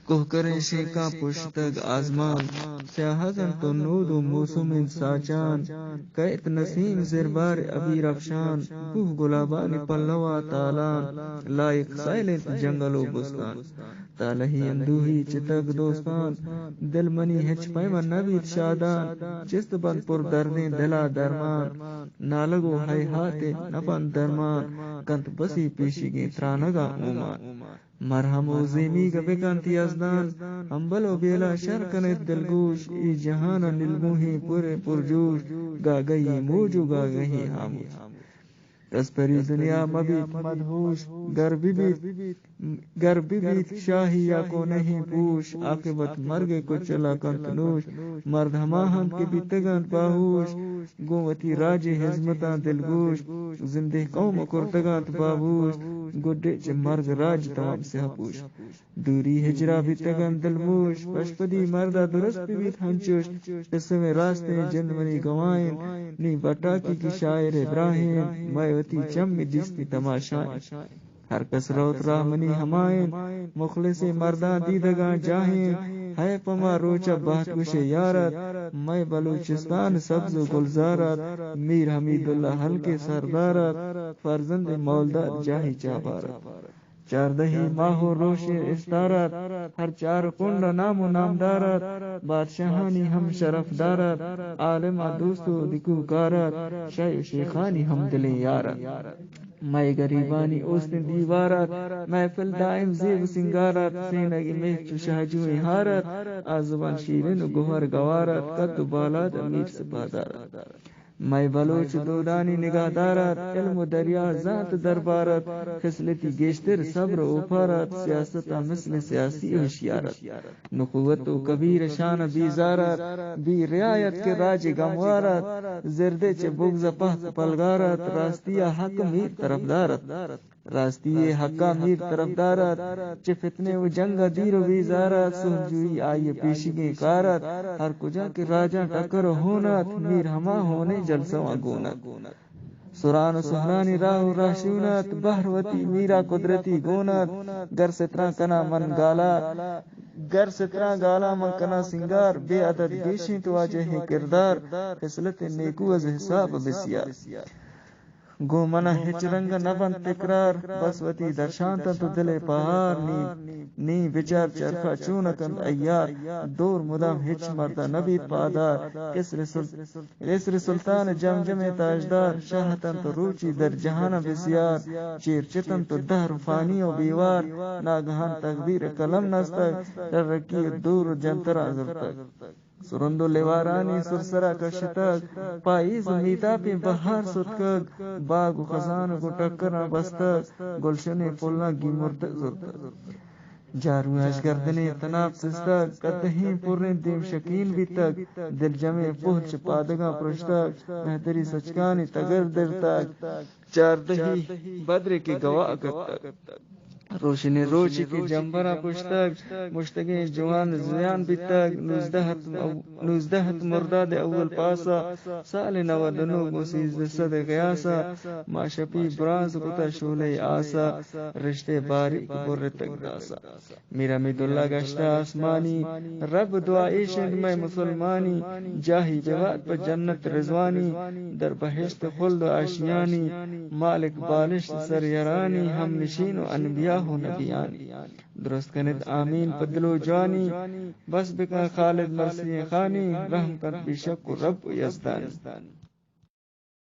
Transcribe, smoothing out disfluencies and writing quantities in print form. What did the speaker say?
کوہ کریں شیکا پشتگ آزمان سیاحتن تو نود و موسم ساچان کیت نسیم زربار ابیر افشان بوہ گلابانی پلوا تالان لائق سائلنت جنگل و بستان تالہی اندوہی چتگ دوستان دل منی ہچ پیمن نبیت شادان چست بند پر دردیں دلا درمان نالگو ہائی ہاتھ نفن درمان کنت بسی پیشگی ترانگا اومان مرہم و زیمی گبکانتی ازدان امبل و بیلا شرکنت دلگوش ای جہانا نلموہی پورے پرجوش گا گئی موجو گا گئی حاموش اس پری دنیا مبیت مدہوش گر بیت شاہی یا کو نہیں پوش عاقبت مرگے کو چلا کنت نوش مرد ہماہم کے بھی تگانت باہوش گوتی راج حزمتاں دلگوش زندہ قوم کرتگانت بابوش گڈے چ مرگ راج تمام سے حپوش دوری ہجرا بھی تگن دلموش پشپدی مردہ درست بھی ہنچوش اس میں راستے جند منی گوائن نی بٹاکی کی شاعر ابراہیم مائوتی چم میں دستی تماشائیں ہر کس روت راہ منی ہمائن مخلص مردان دیدگاں جاہیں ہے پما روچا بہت کش یارت میں بلوچستان سبز و گلزارت میر حمید اللہ حلقے سردارت فرزند مولدار جاہی چابارت چاردہی ماہو روش استارت ہر چار کنڈ نام و نامدارت بادشاہانی ہم شرف دارت عالمہ دوستو دکو کارت شای شیخانی ہم دل یارت میں غریبانی اوستن دیوارت محفل دائم زیب سنگارت سینگی محچو شہجوئی حارت آزبان شیرین و گوھر گوارت قد بالات امیر سپادارت میں بلوچ دودانی نگاہ دارت علم و دریا ذات دربارت خصلتی گیشتر صبر و پارت سیاستہ مثل سیاسی ہوشیارت نخوت و کبیر شان بیزارت بی رعایت کے راج گموارت زردے چے بغض پہت پلگارت راستیہ حق میر طرفدارت راستی حقا میر طرفدارت چے فتنے و جنگ دیر و بیزارت سہجوئی آئیے پیشگی کارت ہر کجا کے راجہ ٹکر ہونت میر ہما ہونے جلسواں گونت سران و سہرانی راہ و راشونت بہروتی میرا قدرتی گونت گر سترا کنا من گالا من کنا سنگار بے عدد گیشیں تو واجہ کردار خصلت نیکو از حساب بسیار گو منا ہچ رنگ نبن تکرار بسوتی درشانتا تو دل پہار نی بچار چرخا چونکند ایار دور مدام ہچ مرتا نبی پادار کسر سلطان جم تاجدار شاہتن تو روچی در جہان بسیار چیر چتن تو دہر فانی و بیوار ناگہان تقدیر قلم نستک در رکی دور جنتر آزرتک سرندو لیوارانی سرسرا کشتک پائیز میتا پی بہار ستکک باغ و خزان کو ٹکرنا بستک گلشن پلنا گی مرد زرتک جارو اشگردنے تناب سستک کتہیں پرن دیم شکین بھی تک دل جمع پہنچ پادگاں پرشتک مہتری سچکانی تگر در تک چاردہی بدر کی گواہ کرتک روشنی روچی کی جمبرا پشتک مشتگیں جوان زیان بیتک نوزدہت مرداد اول پاسا سال نودنو گسیز صد قیاسا ما شپی براز کتا شولے آسا رشتے باریک برتک داسا میرا مید اللہ گشتا آسمانی رب دعائی شند میں مسلمانی جاہی جواد پر جنت رضوانی در بہشت خلد آشیانی مالک بالش سریرانی ہم نشین و انبیاء ہو نبیانی درست کنت آمین پدلو جوانی بس بکا خالد مرسی خانی رحم کن بشک رب یزدانی